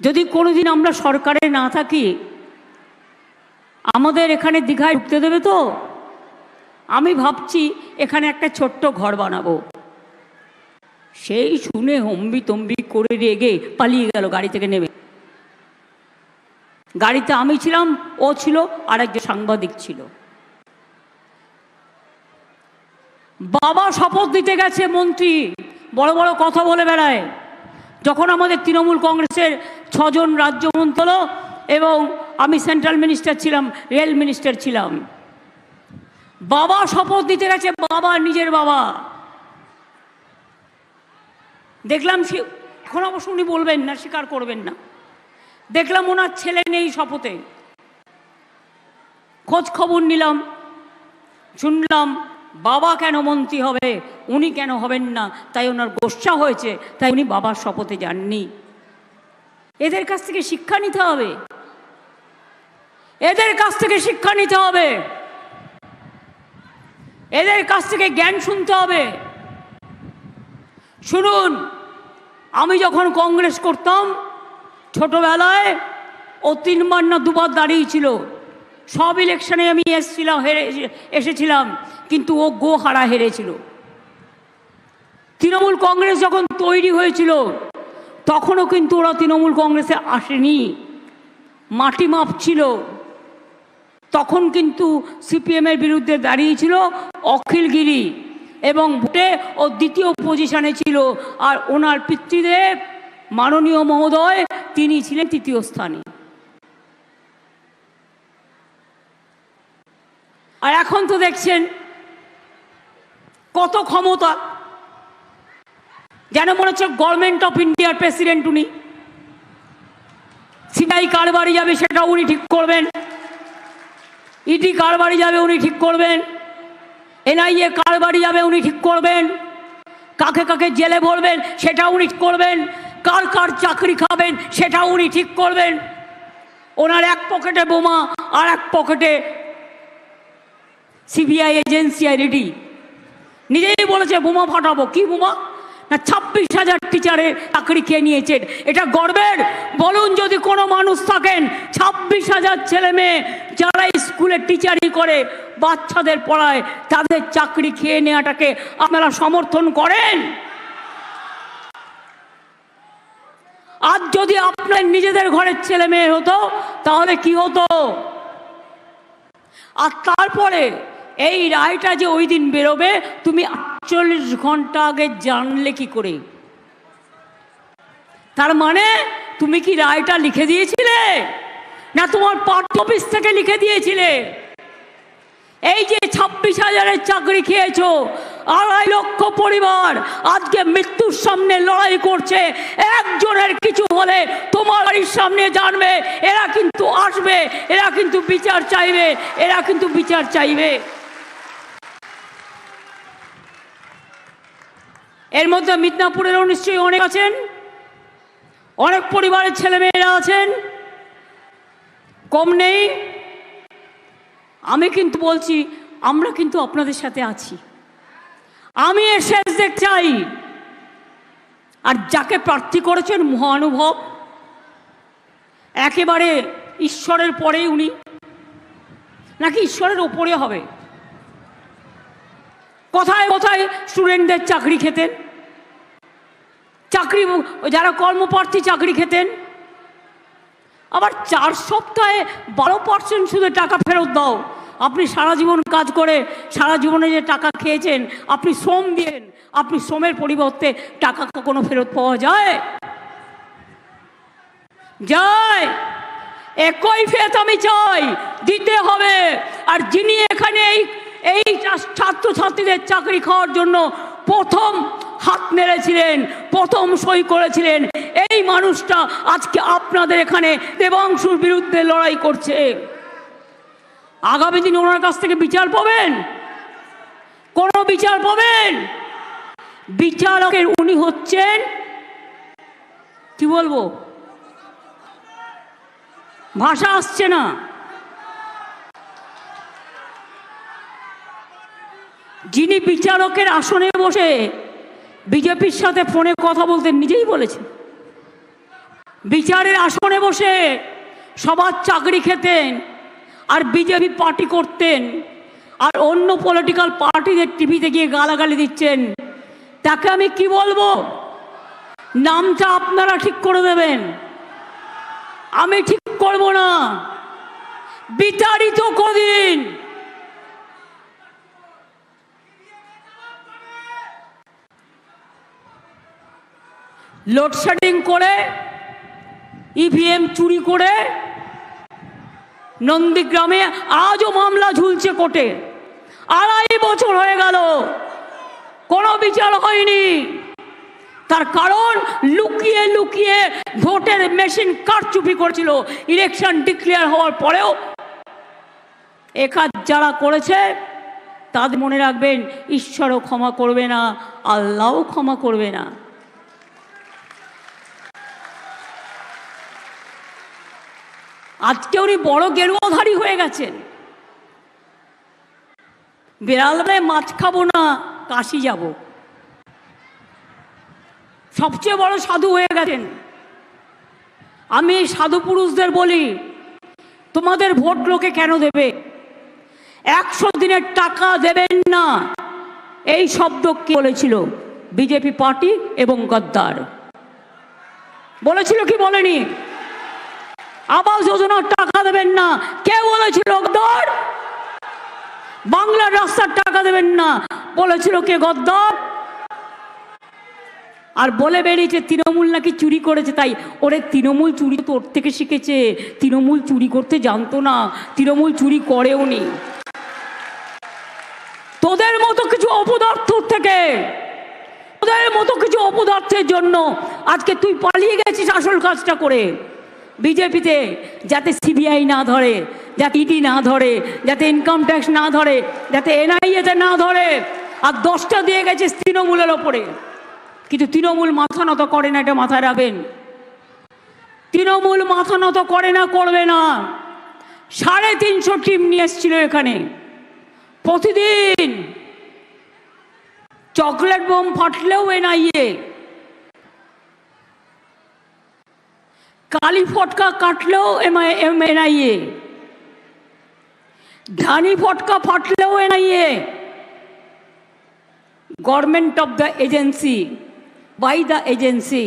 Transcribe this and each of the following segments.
যদি কোনোদিন আমরা সরকারে না থাকি, আমাদের এখানে দীঘায় ঢুকতে দেবে তো? আমি ভাবছি এখানে একটা ছোট্ট ঘর বানাবো। সেই শুনে হম্বি তম্বি করে রেগে পালিয়ে গেল গাড়ি থেকে নেমে। গাড়িতে আমি ছিলাম, ও ছিল, আর একজন সাংবাদিক ছিল। বাবা শপথ দিতে গেছে মন্ত্রী, বড় বড় কথা বলে বেড়ায়। যখন আমাদের তৃণমূল কংগ্রেসের 6 জন রাজ্যমন্ত্রী হলো এবং আমি সেন্ট্রাল মিনিস্টার ছিলাম, রেল মিনিস্টার ছিলাম, বাবা শপথ দিতে গেছে, বাবা, নিজের বাবা। দেখলাম সে, এখন অবশ্য উনি বলবেন না, স্বীকার করবেন না, দেখলাম ওনার ছেলে নেই শপথে। খোঁজ খবর নিলাম, শুনলাম বাবা কেন মন্ত্রী হবে, উনি কেন হবেন না, তাই ওনার গোস্বা হয়েছে, তাই উনি বাবার শপথে যাননি। এদের কাছ থেকে শিক্ষা নিতে হবে, এদের কাছ থেকে শিক্ষা নিতে হবে, এদের কাছ থেকে জ্ঞান শুনতে হবে। শুনুন, আমি যখন কংগ্রেস করতাম ছোটবেলায়, ও 3 বার না 2 বার দাঁড়িয়েছিল। সব ইলেকশনে আমি এসেছিলাম, কিন্তু ও গো হারা হেরেছিল। তৃণমূল কংগ্রেস যখন তৈরি হয়েছিল তখনও কিন্তু ওরা তৃণমূল কংগ্রেসে আসেনি, মাটি মাপছিল। তখন কিন্তু সিপিএমের বিরুদ্ধে দাঁড়িয়েছিল অখিলগিরি, এবং ভোটে ও 2য় পজিশনে ছিল। আর ওনার পিতৃদেব মাননীয় মহোদয়, তিনি ছিলেন 3য় স্থানে। আর এখন তো দেখছেন কত ক্ষমতা, যেন মনে হচ্ছে গভর্নমেন্ট অফ ইন্ডিয়ার প্রেসিডেন্ট উনি। সিবিআই কার বাড়ি যাবে সেটা উনি ঠিক করবেন, ইডি কার বাড়ি যাবে উনি ঠিক করবেন, এনআইএ কার বাড়ি যাবে উনি ঠিক করবেন, কাকে কাকে জেলে ভরবেন সেটা উনি ঠিক করবেন, কার কার চাকরি খাবেন সেটা উনি ঠিক করবেন। ওনার এক পকেটে বোমা, আর এক পকেটে সিবিআই এজেন্সি রেডি। নিজেই বলেছে বোমা ফাটাবো। কি বোমা? না, 26,000 টিচারের চাকরি খেয়ে নিয়েছেন। এটা গর্বের? বলুন, যদি কোনো মানুষ থাকেন 26,000 ছেলে মেয়ে যারা স্কুলে টিচারি করে, বাচ্চাদের পড়ায়, তাদের চাকরি খেয়ে নেওয়াটাকে আপনারা সমর্থন করেন? আজ যদি আপনার নিজেদের ঘরের ছেলে মেয়ে হতো তাহলে কি হতো? আর তারপরে এই রায়টা যে ওই দিন বেরোবে, তুমি 48 ঘন্টা আগে জানলে কি করে? তার মানে তুমি কি রায়টা লিখে দিয়েছিলে, না তোমার পার্টি অফিস থেকে লিখে দিয়েছিলে? এই যে 26,000-এর চাকরি খেয়েছো, 2.5 লক্ষ পরিবার আজকে মৃত্যুর সামনে লড়াই করছে। একজনের কিছু হলে তোমার বাড়ির সামনে জানবে, এরা কিন্তু আসবে, এরা কিন্তু বিচার চাইবে, এরা কিন্তু বিচার চাইবে। এর মধ্যে মিদনাপুরেরও নিশ্চয়ই অনেক আছেন, অনেক পরিবারের ছেলেমেয়েরা আছেন, কম নেই। আমি কিন্তু বলছি, আমরা কিন্তু আপনাদের সাথে আছি। আমি এর শেষ দেখতে চাই। আর যাকে প্রার্থী করেছেন মহানুভব, একেবারে ঈশ্বরের পরেই উনি, নাকি ঈশ্বরের ওপরে হবে? কোথায় কোথায় স্টুডেন্টদের চাকরি খেতেন, চাকরি যারা কর্মপ্রার্থী চাকরি খেতেন। আবার 4 সপ্তাহে 12% শুধু টাকা ফেরত দাও। আপনি সারা জীবন কাজ করে সারা জীবনে যে টাকা খেয়েছেন, আপনি শ্রম দিয়েন, আপনি শ্রমের পরিবর্তে টাকা কখনো ফেরত পাওয়া যায়? যায়? একই ফেরত আমি চাই, দিতে হবে। আর যিনি এখানে এই ছাত্রছাত্রীদের চাকরি খাওয়ার জন্য প্রথম হাত মেরেছিলেন, প্রথম সই করেছিলেন, এই মানুষটা আজকে আপনাদের এখানে দেবাংশুর বিরুদ্ধে লড়াই করছে। আগামী দিন ওনার কাছ থেকে বিচার পাবেন? কোন বিচার পাবেন? বিচারকের উনি হচ্ছেন, কি বলবো, ভাষা আসছে না, যিনি বিচারকের আসনে বসে বিজেপির সাথে ফোনে কথা বলতেন, নিজেই বলেছেন বিচারের আসনে বসে সবার চাকরি খেতেন আর বিজেপি পার্টি করতেন, আর অন্য পলিটিক্যাল পার্টিদের টিভিতে গিয়ে গালাগালি দিচ্ছেন, তাকে আমি কি বলবো? নামটা আপনারা ঠিক করে দেবেন, আমি ঠিক করব না। বিতাড়িত কদিন লোডশেডিং করে, ইভিএম চুরি করে নন্দীগ্রামে আজও মামলা ঝুলছে কোর্টে। 2.5 বছর হয়ে গেল, কোনো বিচার হয়নি। তার কারণ লুকিয়ে লুকিয়ে ভোটের মেশিন কারচুপি করেছিল। ইলেকশন ডিক্লেয়ার হওয়ার পরেও এ কাজ যারা করেছে তাদের মনে রাখবেন, ঈশ্বরও ক্ষমা করবে না, আল্লাহও ক্ষমা করবে না। আজকে উনি বড় গেরুয়াধারী হয়ে গেছেন। বিড়ালে মাছ খাবো না, কাশি যাব, সবচেয়ে বড় সাধু হয়ে গেছেন। আমি সাধু পুরুষদের বলি, তোমাদের ভোট লোকে কেন দেবে? 100 দিনের টাকা দেবেন না, এই শব্দ কে বলেছিল? বিজেপি পার্টি এবং গদ্দার বলেছিল কি বলেনি? আবাস যোজনার টাকা দেবেন না, কে বলেছিল? গদ্দার। বাংলার রাস্তার টাকা দেবেন না, বলেছিল কে? গদ্দার। আর বলে বেরিয়েছে তৃণমূল নাকি চুরি করেছে। তাই ওরে তৃণমূল চুরি তোর থেকে শিখেছে, তৃণমূল চুরি করতে জানতো না, তৃণমূল চুরি করেও নি। তোদের মতো কিছু অপদার্থ থেকে, তোদের মতো কিছু অপদার্থের জন্য আজকে তুই পালিয়ে গেছিস আসল কাজটা করে বিজেপিতে, যাতে সিবিআই না ধরে, যাতে ইডি না ধরে, যাতে ইনকাম ট্যাক্স না ধরে, যাতে এনআইএতে না ধরে। আর 10টা দিয়ে গেছিস তৃণমূলের ওপরে। কিন্তু তৃণমূল মাথা নত করে না, এটা মাথায় রাখবেন। তৃণমূল মাথা নত করে না, করবে না। 350 টিম নিয়ে এসেছিল এখানে। প্রতিদিন চকলেট বোম ফাটলেও এনআইএ, কালী ফটকা কাটলেও এনআইএ, ধানি ফটকা ফাটলেও NIA. Government of the agency, by the agency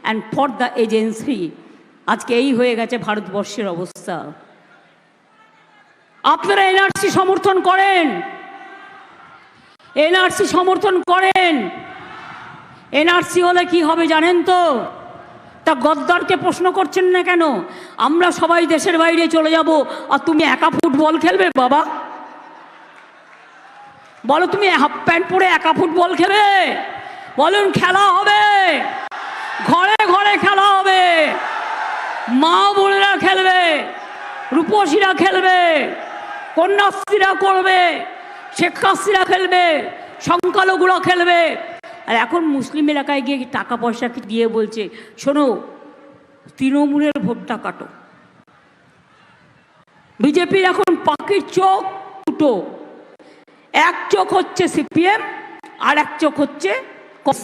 and for the agency. আজকে এই হয়ে গেছে ভারতবর্ষের অবস্থা। আপনারা এনআরসি সমর্থন করেন, এনআরসি সমর্থন করেন। এনআরসি হলে কি হবে জানেন তো? তা গদ্দারকে প্রশ্ন করছেন না কেন? আমরা সবাই দেশের বাইরে চলে যাব, আর তুমি একা ফুটবল খেলবে? বাবা বলো, তুমি হাফ প্যান্ট পরে একা ফুটবল খেলবে? বলুন, খেলা হবে, ঘরে ঘরে খেলা হবে, মা বোনেরা খেলবে, রূপসীরা খেলবে, কন্যাশ্রীরা করবে, শিক্ষাশ্রীরা খেলবে, সংখ্যালঘুরা খেলবে। আর এখন মুসলিম এলাকায় গিয়ে টাকা পয়সা দিয়ে বলছে, শোনো তৃণমূলের ভোটটা কাটো। বিজেপির এখন পাখির চোখ দুটো, এক চোখ হচ্ছে সিপিএম আর এক চোখ হচ্ছে কংগ্রেস।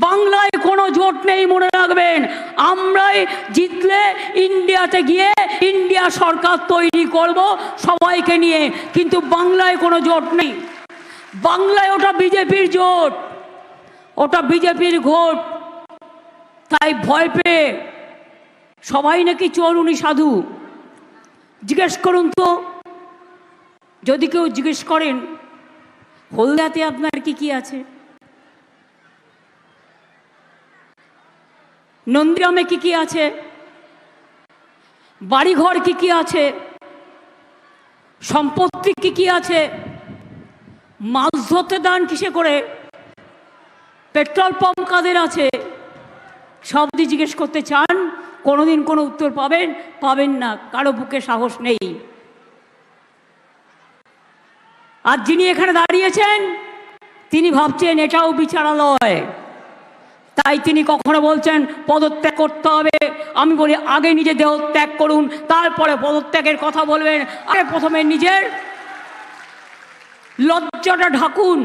বাংলায় কোনো জোট নেই, মনে রাখবেন। আমরাই জিতলে ইন্ডিয়াতে গিয়ে ইন্ডিয়া সরকার তৈরি করব সবাইকে নিয়ে, কিন্তু বাংলায় কোনো জোট নেই। বাংলায় ওটা বিজেপির জোট, ওটা বিজেপির ভোট। তাই ভয় পেয়ে সবাই নাকি চোর, উনি সাধু। জিজ্ঞেস করুন তো, যদি কেউ জিজ্ঞেস করেন হলদিয়াতে আপনার কি কি আছে, নন্দীগ্রামে কি কি আছে, বাড়িঘর কি কি আছে, সম্পত্তি কি কি আছে, মাছ ধরতে দান কিসে করে, পেট্রোল পাম্প কাদের আছে, সব দিয়ে জিজ্ঞেস করতে চান, কোনোদিন কোনো উত্তর পাবেন? পাবেন না, কারো বুকে সাহস নেই। আর যিনি এখানে দাঁড়িয়েছেন তিনি ভাবছেন এটাও বিচারালয়, তাই তিনি কখনো বলছেন পদত্যাগ করতে হবে। আমি বলি আগে নিজে দেহ ত্যাগ করুন, তারপরে পদত্যাগের কথা বলবেন। আগে প্রথমে নিজের লজ্জাটা ঢাকুন।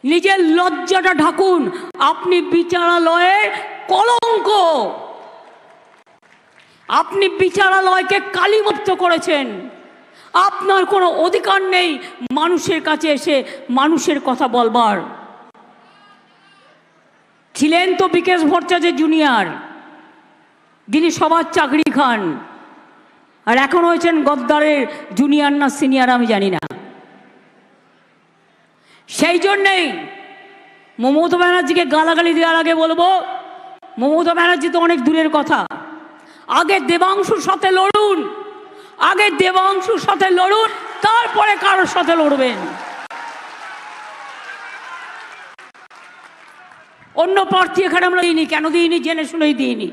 নিজের লজ্জাটা ঢাকুন। আপনি বিচারালয়ের কলঙ্ক, আপনি বিচারালয়কে কালিমুক্ত করেছেন। আপনার কোনো অধিকার নেই মানুষের কাছে এসে মানুষের কথা বলবার। ছিলেন তো বিকেশ ভট্টাচার্য জুনিয়র, যিনি সবার চাকরি খান, আর এখন হয়েছেন গদ্দারের জুনিয়র না সিনিয়র আমি জানি না। সেই জন্যেই মমতা ব্যানার্জিকে গালাগালি দেওয়ার আগে বলবো, মমতা ব্যানার্জি তো অনেক দূরের কথা, আগে দেবাংশুর সাথে লড়ুন, আগে দেবাংশুর সাথে লড়ুন, তারপরে কারোর সাথে লড়বেন। অন্য প্রার্থী এখানে আমরা দিইনি। কেন দিইনি? জেনে শুনেই দিইনি।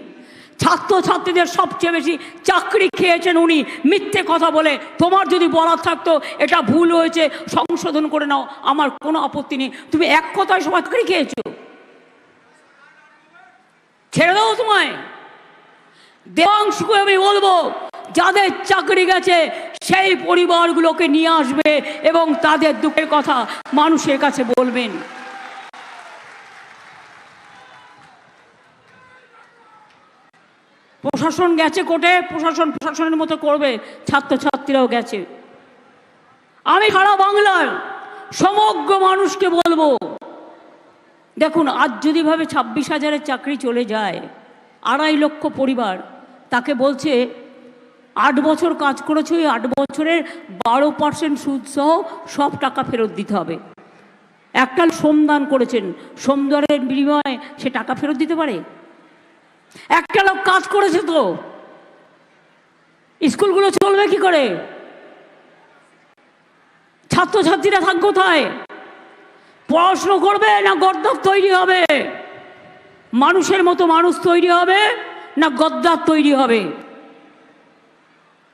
ছাত্রছাত্রীদের সবচেয়ে বেশি চাকরি খেয়েছেন উনি মিথ্যে কথা বলে। তোমার যদি বলার থাকতো এটা ভুল হয়েছে সংশোধন করে নাও, আমার কোনো আপত্তি নেই। তুমি এক কথায় সবাই চাকরি খেয়েছো, ছেড়ে দাও তোমায়। দেবাংশুকে আমি বলবো, যাদের চাকরি গেছে সেই পরিবারগুলোকে নিয়ে আসবে এবং তাদের দুঃখের কথা মানুষের কাছে বলবেন। প্রশাসন গেছে কোর্টে, প্রশাসন প্রশাসনের মতো করবে, ছাত্রছাত্রীরাও গেছে। আমি সারা বাংলার সমগ্র মানুষকে বলবো, দেখুন আজ যদি ভাবে 26,000-এর চাকরি চলে যায়, 2.5 লক্ষ পরিবার, তাকে বলছে 8 বছর কাজ করেছে, ওই 8 বছরের 12% সুদ সহ সব টাকা ফেরত দিতে হবে। একটা শ্রমদান করেছেন, শ্রমদানের বিনিময়ে সে টাকা ফেরত দিতে পারে? একটা লোক কাজ করেছে তো, স্কুলগুলো চলবে কি করে? ছাত্রছাত্রীরা থাকবে কোথায়? পড়াশুনো করবে না গদ্দার তৈরি হবে? মানুষের মতো মানুষ তৈরি হবে না গদ্দার তৈরি হবে?